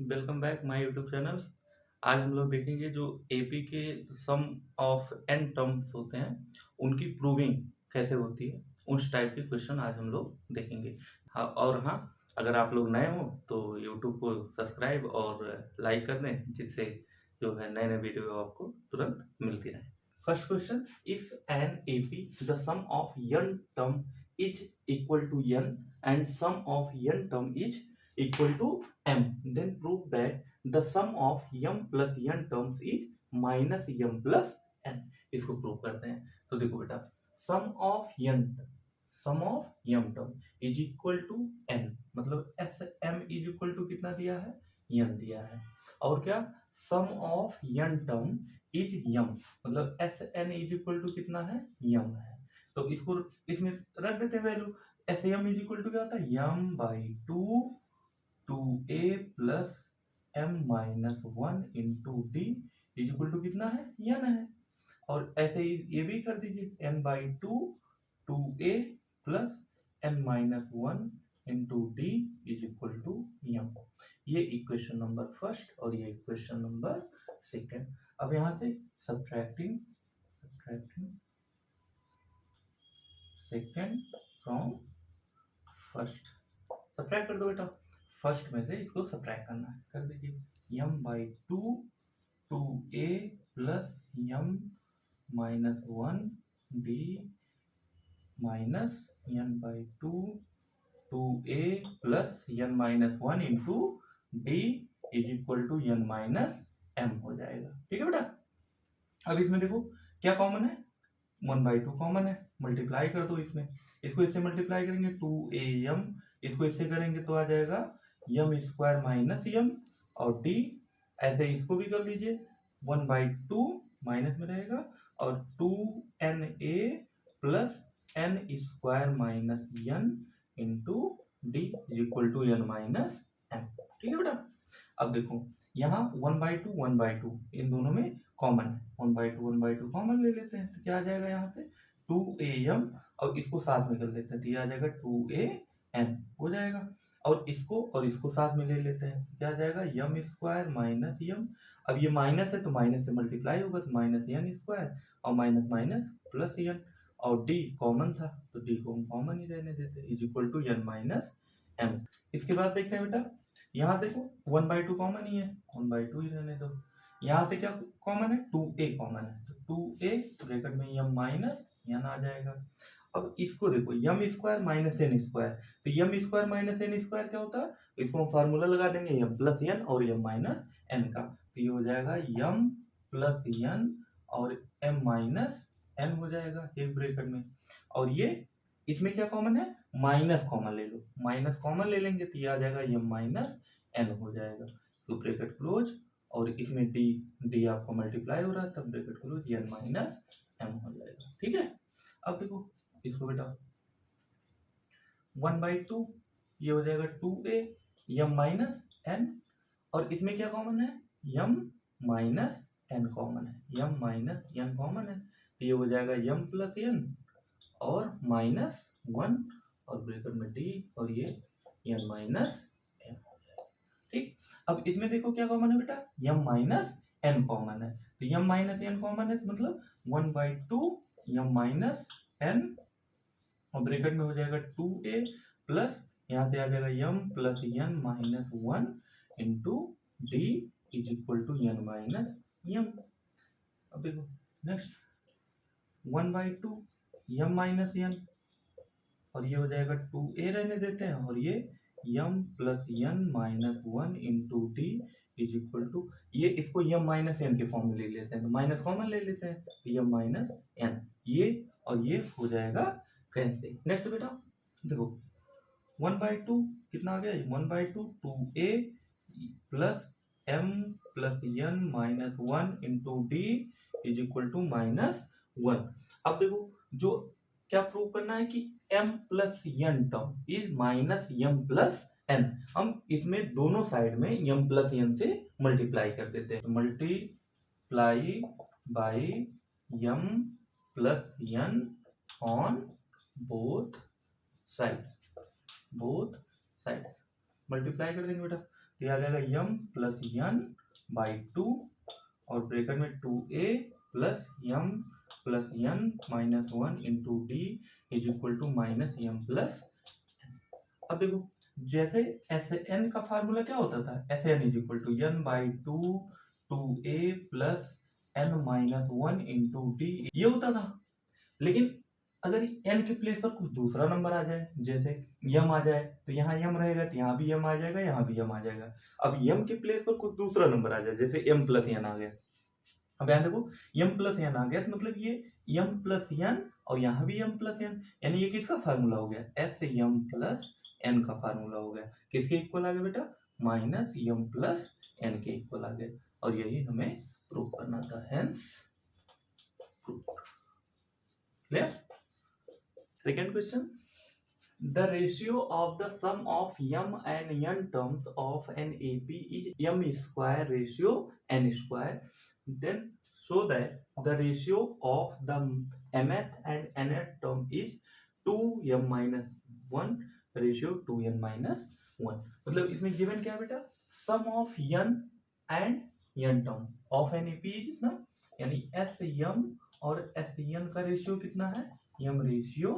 Welcome back my YouTube channel. आज हम लोग देखेंगे जो एपी के सम ऑफ एन टर्म्स होते हैं उनकी प्रूविंग कैसे होती है। उस टाइप के क्वेश्चन आज हम लोग देखेंगे। हाँ, और हाँ, अगर आप लोग नए हो तो यूट्यूब को सब्सक्राइब और लाइक कर दें, जिससे जो है नए नए वीडियो आपको तुरंत मिलती रहे। First question, if an AP the sum of n term is equal to n and sum of n term is equal to m, then prove that the sum of m plus n terms is minus m plus n। इसको prove करते हैं। तो देखो बेटा, sum of m term is equal to n, मतलब S M is equal to कितना दिया है, n दिया है। और क्या, sum of n term is m, मतलब S N is equal to कितना है, m है। तो इसको इसमें रख देते हैं value. S M is equal to क्या होता है, m by two A plus M minus one into D is equal to कितना है, n है। और ऐसे ही ये भी कर दीजिए, n by two A plus N minus one into D is equal to m। ये इक्वेशन नंबर फर्स्ट और ये इक्वेशन नंबर सेकेंड। अब यहाँ से subtracting second from first, subtract कर दो बेटा। फर्स्ट में से इसको सब्ट्रैक्ट करना है, कर दीजिए। m by two A plus M minus one d minus n by two A plus N minus one into D is equal to n minus m हो जाएगा। ठीक है बेटा। अब इसमें देखो क्या कॉमन है, 1/2 कॉमन है, मल्टीप्लाई कर दो इसमें। इसको इससे मल्टीप्लाई करेंगे 2am, इसको इससे करेंगे तो आ जाएगा m स्क्वायर माइनस m, और d ऐसे इसको भी कर लीजिए, 1/2 माइनस में रहेगा और 2na plus n square minus n into D is equal to n minus m। ठीक है बेटा। अब देखो यहाँ 1/2 इन दोनों में कॉमन है, 1/2 कॉमन ले लेते हैं तो क्या आ जाएगा यहाँ से 2am, और इसको साथ में कर लेते हैं तो ये आ जाएगा 2an हो जाएगा। और इसको साथ में ले लेते हैं तो क्या आ जाएगा, m स्क्वायर माइनस m। अब ये माइनस है तो माइनस से मल्टीप्लाई होगा तो माइनस n स्क्वायर और माइनस माइनस प्लस n, और d कॉमन था तो d को हम कॉमन ही रहने देते, is equal to n minus m। इसके बाद देखते हैं बेटा, यहाँ देखो 1/2 कॉमन ही है, 1/2 ही रहने दो। यहाँ से क्या कॉमन है, 2a कॉमन है तो 2a ब्रैकेट में m माइनस n आ जाएगा। अब इसको देखो m square minus n square, तो m square minus n square क्या होता है, इसको हम फार्मूला लगा देंगे m प्लस n और m माइनस n का, तो ये हो जाएगा m प्लस n और m माइनस n हो जाएगा एक ब्रैकेट में। और ये इसमें क्या कॉमन है, माइनस कॉमन ले लो, माइनस कॉमन ले लेंगे तो ये आ जाएगा m माइनस n हो जाएगा, तो ब्रैकेट क्लोज, और इसमें डी आपको मल्टीप्लाई हो रहा है तब bracket close n minus m हो जाएगा। ठीक है। अब देखो इसको बेटा 1/2 ये हो जाएगा 2a m माइनस n, और इसमें क्या कॉमन है, m माइनस n कॉमन है, m माइनस n कॉमन है तो ये हो जाएगा m प्लस n और माइनस 1 और ब्रैकेट में d और ये n माइनस n। ठीक। अब इसमें देखो क्या कॉमन है बेटा, m माइनस n कॉमन है, तो m माइनस n कॉमन है तो मतलब 1/2 m माइनस n और ब्रैकेट में हो जाएगा 2a प्लस यहाँ से आ जाएगा m plus n minus 1 into D is equal to n minus m। अब देखो नेक्स्ट 1/2 m माइनस n, और ये हो जाएगा 2a रहने देते हैं, और ये m plus n minus 1 into D is equal to, ये इसको m माइनस n के फॉर्म में ले लेते हैं तो माइनस कॉमन ले लेते हैं तो m माइनस n, ये और ये हो जाएगा कैंसिल। नेक्स्ट बेटा देखो 1/2 कितना आ गया, 1/2 2a plus m plus n minus 1 into D is equal to minus 1। अब देखो जो क्या प्रूव करना है कि m plus n term is minus m plus n, हम इसमें दोनों साइड में m प्लस n से मल्टीप्लाई कर देते हैं, multiply by m plus n on both sides multiply कर देंगे बेटा, तो ये आ जाएगा M plus N by two और ब्रैकेट में 2a plus M plus N minus 1 into D is equal to minus M plus. अब देखो जैसे एस एन का फार्मूला क्या होता था, S N is equal to N by two two A plus N minus 1 into D ये होता था। लेकिन अगर n के प्लेस पर कुछ दूसरा नंबर आ जाए, जैसे यम आ जाए तो यहाँ यम रहेगा, तो यहाँ भी यम आ जाएगा, यहाँ भी यम आ जाएगा। अब यम के प्लेस पर कुछ दूसरा नंबर आ जाए, जैसे m प्लस एन आ गया। अब यहाँ देखो m प्लस एन आ गया, तो मतलब ये m प्लस एन और यहाँ भी m प्लस एन, यानी ये किसका फार्मूला हो गया, एस m प्लस एन का फार्मूला हो गया। किसके इक्वल आ गया बेटा, माइनस m प्लस एन के इक्वल आ गया। और यही हमें प्रूव करना था, hence clear. Second question, the ratio of the sum of m and n terms of an AP is m square ratio n square. Then show that the ratio of the mth and nth term is 2m minus 1 ratio 2n minus 1। मतलब इसमें given क्या है बेटा, sum of n and n term of an AP is कितना, यानी SM और SN का ratio कितना है, m रेशियो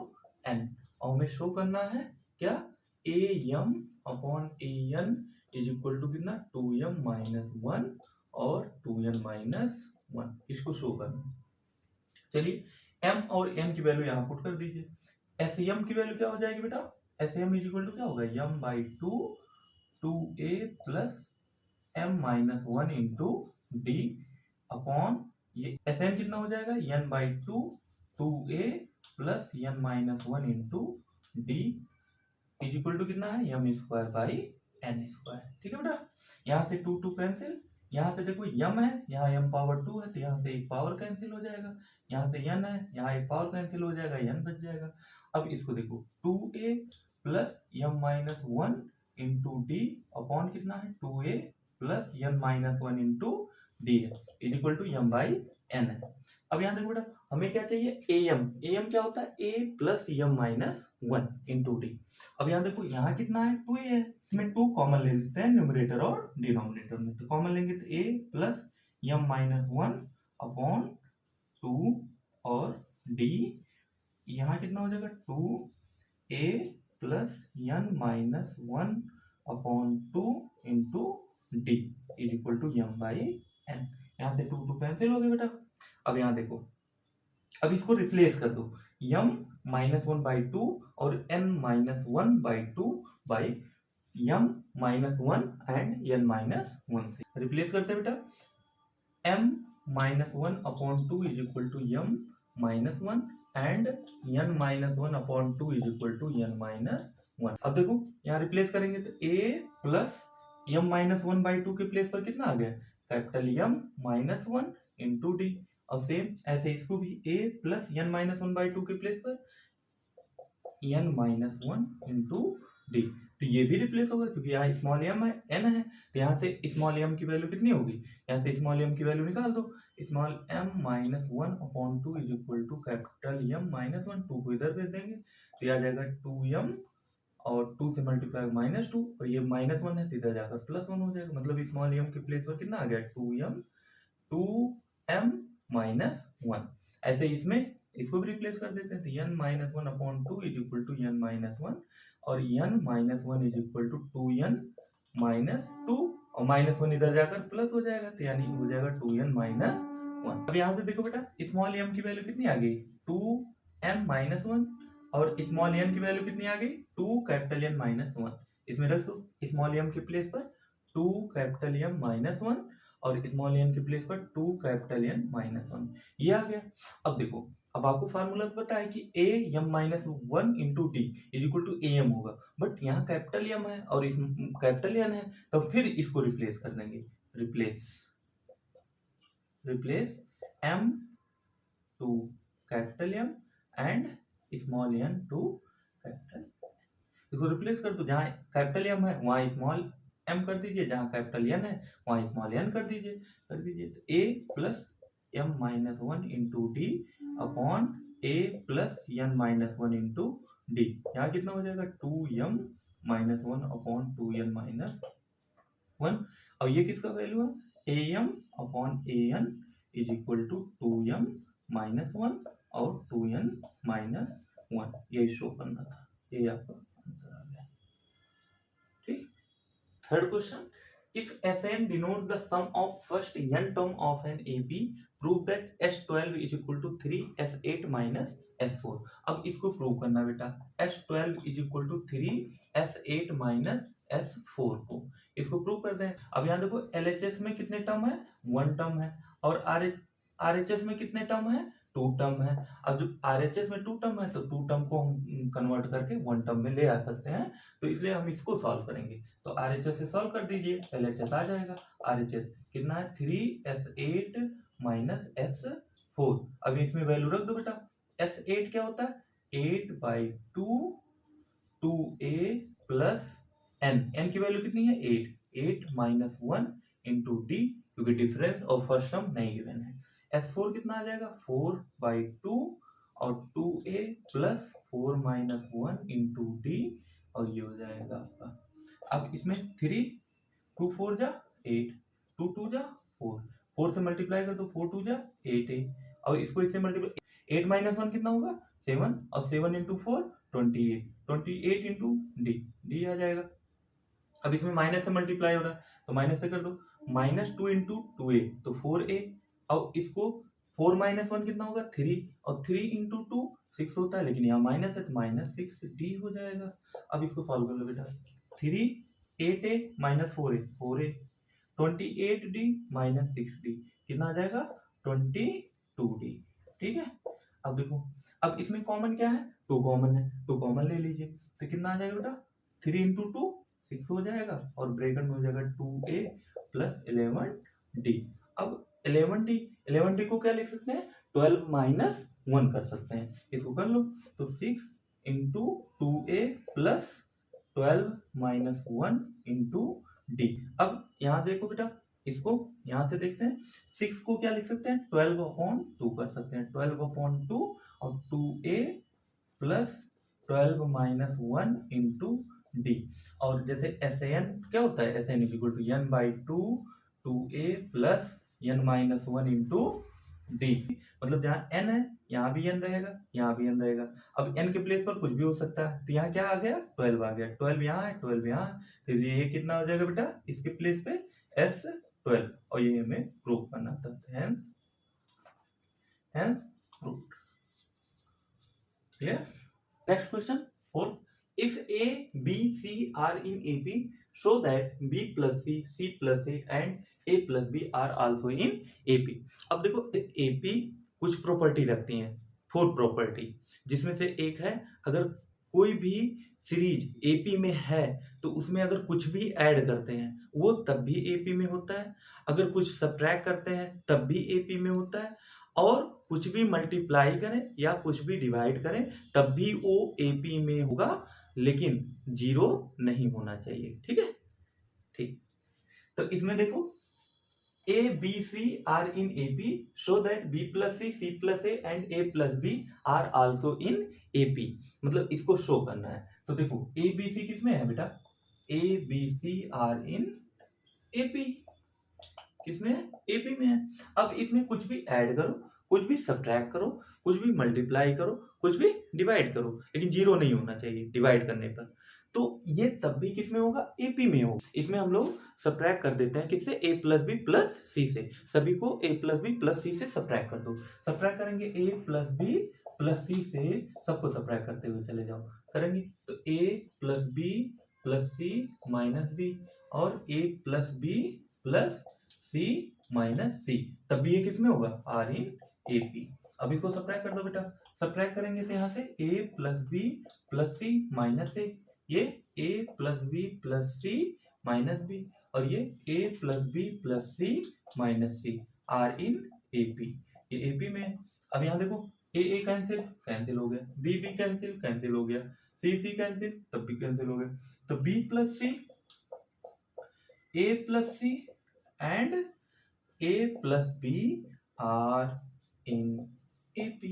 n, और हमें शो करना है क्या, A M upon A N is equal to कितना, 2m माइनस 1 और 2n माइनस 1, इसको शो करना। चलिए m और n की वैल्यू यहाँ पुट कर दीजिए। एस एम की वैल्यू क्या हो जाएगी बेटा, S M is equal to क्या होगा, m by two A plus m minus 1 into D upon ये एस एन कितना हो जाएगा, n by two A plus N minus 1 into D is equal to कितना है, M square by N square. ठीक है बेटा, यहाँ से टू कैंसिल, यहाँ से देखो यम है, यहाँ एम पावर 2 है, तो यहाँ से एक पावर कैंसिल हो जाएगा, यहाँ से एन है, यहाँ एक पावर कैंसिल हो जाएगा, एन बच जाएगा। अब इसको देखो 2a plus M minus 1 into D upon कितना है, 2a plus N minus 1 into D is equal to M by N है। अब यहाँ देखो बेटा हमें क्या चाहिए, एम क्या होता है, A plus M minus 1 into D. अब यहाँ देखो यहाँ कितना है, 2a है, इसमें 2 कॉमन ले लेते हैं न्यूमरेटर और डिनोमिनेटर में, तो कॉमन लेंगे तो a plus M minus 1 upon 2 और d, यहाँ कितना हो जाएगा 2a plus N minus 1 upon 2 into D is equal to M by N. यहाँ से 2 कैंसिल हो गए बेटा। अब यहाँ देखो, अब इसको रिप्लेस कर दो, m माइनस 1 बाई 2 और n minus 1 by 2 by m minus 1 and n minus 1 से रिप्लेस करते हैं बेटा। m minus 1 upon 2 is equal to m minus 1 and n minus 1 upon 2 is equal to n minus 1। अब देखो यहाँ रिप्लेस करेंगे तो a plus m minus 1 by 2 के प्लेस पर कितना आ गया, capital M minus 1 into D. और सेम ऐसे इसको भी a plus N minus 1 by 2 के प्लेस पर एन माइनस 1 इंटू डी, तो ये भी रिप्लेस होगा क्योंकि यहाँ स्मॉल एम है, एन है, तो यहाँ से स्मॉल एम की वैल्यू कितनी होगी, यहाँ से स्मॉल एम की वैल्यू निकाल दो, small M minus 1 upon 2 is equal to capital M minus 1, 2 को इधर भेज देंगे तो यह आ जाएगा 2m और 2 से मल्टीप्लाई माइनस 2 और ये माइनस 1 है तो इधर जाकर प्लस 1 हो जाएगा, मतलब स्मॉल एम के प्लेस पर कितना आ गया 2m माइनस 1। ऐसे इसमें इसको भी रिप्लेस कर देते हैं तो n minus 1 upon 2 is equal to n minus 1 और n minus 1 is equal to 2n minus 2 और माइनस 1 इधर जाकर प्लस हो जाएगा तो यानी हो जाएगा 2n माइनस 1। अब यहाँ से देखो बेटा स्मॉल m की वैल्यू कितनी आ गई 2m माइनस 1 और स्मॉल n की वैल्यू कितनी आ गई 2 कैपिटल n माइनस 1। इसमें रख दो स्मॉल m के प्लेस पर 2 कैपिटल m माइनस 1 और स्मॉल n के प्लेस पर 2 कैपिटल n माइनस 1, ये आ गया। अब देखो अब आपको फार्मूला पता है कि a m minus 1 into D is equal to a m होगा, बट यहाँ कैपिटल m है और इस कैपिटल n है तो फिर इसको रिप्लेस कर देंगे, replace m to capital m and small n to capital, इसको रिप्लेस कर दो, जहाँ कैपिटल m है वहाँ स्मॉल m कर दीजिए, जहाँ कैपिटल n है वहाँ स्मॉल n कर दीजिए तो a plus m minus 1 into D upon a plus n minus 1 into D, यहाँ कितना हो जाएगा 2m minus 1 upon 2n minus 1 और ये किसका वैल्यू है am upon an is equal to 2m minus 1 और 2n माइनस 1 यही शो करना था। ये आपका आंसर आ गया। ठीक। Third question, if Sn denote the sum of first n term of an AP, prove that S12 is equal to 3 S8 minus S4। अब इसको प्रूव करना बेटा, S12 is equal to 3 S8 minus S4 को इसको prove करते हैं। अब यहाँ देखो LHS में कितने टर्म है, 1 टर्म है, और RHS में कितने टर्म है, 2 टर्म है। अब जब RHS में 2 टर्म है तो 2 टर्म को हम कन्वर्ट करके 1 टर्म में ले आ सकते हैं, तो इसलिए हम इसको सॉल्व करेंगे। तो RHS से सॉल्व कर दीजिए, LHS आ जाएगा। RHS कितना है, 3S8 माइनस S4। अब इसमें वैल्यू रख दो बेटा। S8 क्या होता है, 8/2 2a प्लस n की वैल्यू कितनी है, 8 माइनस 1 इंटू डी, क्योंकि डिफरेंस और फर्स्ट टर्म नहीं गिवन है। S4 कितना आ जाएगा, 4/2 और 2a plus 4 minus 1 into D, और ये हो जाएगा आपका। अब इसमें 3 2 4 जा 8 2 2 जा 4 4 से मल्टीप्लाई कर दो, 4 2 जा 8 और इसको इससे मल्टीप्लाई 8 माइनस 1 कितना होगा, 7 और 7 इंटू 4 28 इंटू डी आ जाएगा। अब इसमें माइनस से मल्टीप्लाई हो रहा है तो माइनस से कर दो, -2 इंटू 2a तो 4a, और इसको 4 माइनस 1 कितना होगा, 3 और 3 इंटू 2 6 होता है, लेकिन यहाँ माइनस है तो -6d हो जाएगा। अब इसको सॉल्व कर लो बेटा, 3 8a minus 4a 4a 28d minus 6d कितना आ जाएगा, 22d। ठीक है। अब देखो, अब इसमें कॉमन क्या है, 2 कॉमन है, 2 कॉमन ले लीजिए तो कितना आ जाएगा बेटा, 3 इंटू 2 6 हो जाएगा, और ब्रैकेट में हो जाएगा 2a प्लस 11d। अब 11d को क्या लिख सकते हैं, 12 माइनस 1 कर सकते हैं, इसको कर लो तो 6 into 2a plus 12 minus 1 into D. अब यहाँ देखो बेटा, इसको यहाँ से देखते हैं, 6 को क्या लिख सकते हैं, 12/2 कर सकते हैं, 12/2 और 2a plus 12 minus 1 into D. और जैसे SAN क्या होता है, SAN equal to n/2 2a plus n minus 1 into D. मतलब जहाँ n है यहाँ भी n रहेगा, यहाँ भी n रहेगा। अब n के प्लेस पर कुछ भी हो सकता है, तो यहाँ क्या आ गया, 12 आ गया, 12 यहाँ है 12 यहाँ है, तो ये कितना हो जाएगा बेटा, इसके प्लेस पे S12, और ये हमें प्रूव करना था, hence proved. Clear. Next question 4, if A B C are in AP, show that B plus C C plus A and A plus B are also in AP। अब देखो AP कुछ property रखती हैं, 4 property, जिसमें से एक है, अगर कोई भी सीरीज AP में है तो उसमें अगर कुछ भी ऐड करते हैं वो तब भी AP में होता है, अगर कुछ सब्ट्रैक्ट करते हैं तब भी AP में होता है, और कुछ भी मल्टीप्लाई करें या कुछ भी डिवाइड करें तब भी वो AP में होगा, लेकिन 0 नहीं होना चाहिए। ठीक है। ठीक, तो इसमें देखो A B C are in AP, show that B plus C C plus A and A plus B are also in AP। मतलब इसको शो करना है। तो देखो A B C किसमें है बेटा, A B C are in AP, किसमें है, AP में है। अब इसमें कुछ भी ऐड करो, कुछ भी सब्ट्रैक्ट करो, कुछ भी मल्टीप्लाई करो, कुछ भी डिवाइड करो, लेकिन 0 नहीं होना चाहिए डिवाइड करने पर। तो ये तब भी किसमें होगा, AP में होगा। इसमें हम लोग सब्ट्रैक्ट कर देते हैं किससे, A प्लस बी प्लस सी से, सभी को A प्लस बी प्लस सी से सब्ट्रैक्ट कर दो। सब्ट्रैक्ट करेंगे A प्लस बी प्लस सी से, सबको सब्ट्रैक्ट करते हुए चले जाओ, करेंगे तो A plus B plus C minus B, और A plus B plus C minus C, तब भी ये किसमें होगा, आर इन AP। अब इसको सब्ट्रैक्ट कर दो बेटा, सब्ट्रैक्ट करेंगे तो यहाँ से A plus B plus C minus A, ये A plus B plus C minus B, और ये A plus B plus C minus C, are in AP, ये AP में है। अब यहाँ देखो A कैंसिल हो गया, B कैंसिल हो गया, C कैंसिल तब भी कैंसिल हो गया, तो B plus C A plus C and A plus B are in AP।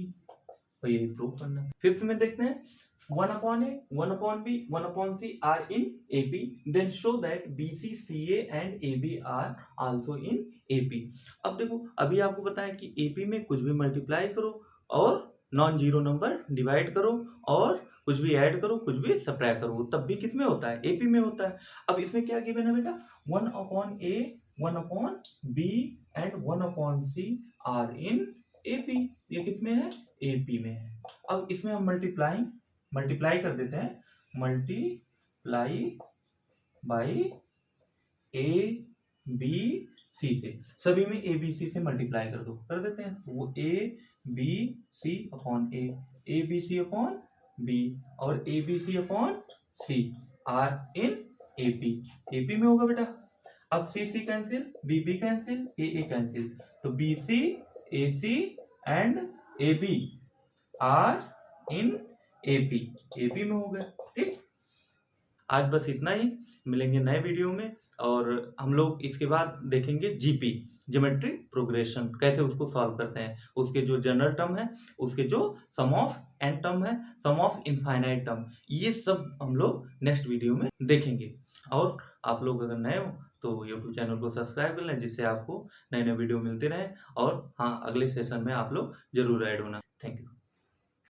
तो यही प्रूव करना है। फिफ्थ में देखते हैं 1/a, 1/b, 1/c are in AP, then show that BC, CA and AB are also in AP। अब देखो अभी आपको पता है कि AP में कुछ भी मल्टीप्लाई करो और नॉन जीरो नंबर डिवाइड करो और कुछ भी ऐड करो कुछ भी सब्ट्रैक्ट करो तब भी किस में होता है, AP में होता है। अब इसमें क्या गिवन है बेटा, 1/a, 1/b and 1/c are in AP। ये किस में है, AP में है। अब इसमें हम मल्टीप्लाई कर देते हैं, multiply by A B C से, सभी में ए बी सी से मल्टीप्लाई कर दो, कर देते हैं। तो वो A B C upon A B C upon B और A B C upon C are in AP, AP में होगा बेटा। अब C C cancel, B B cancel, A cancel, तो B C A C and A B are in AP, AP में हो गया। ठीक, आज बस इतना ही, मिलेंगे नए वीडियो में और हम लोग इसके बाद देखेंगे जीपी, ज्योमेट्रिक प्रोग्रेशन, कैसे उसको सॉल्व करते हैं, उसके जो जनरल टर्म है, उसके जो सम ऑफ एन टर्म है, सम ऑफ इनफाइनाइट टर्म, ये सब हम लोग नेक्स्ट वीडियो में देखेंगे। और आप लोग अगर नए हो तो यूट्यूब चैनल को सब्सक्राइब कर लें, जिससे आपको नए नए वीडियो मिलते रहें। और हाँ, अगले सेशन में आप लोग जरूर ऐड होना। Thank you.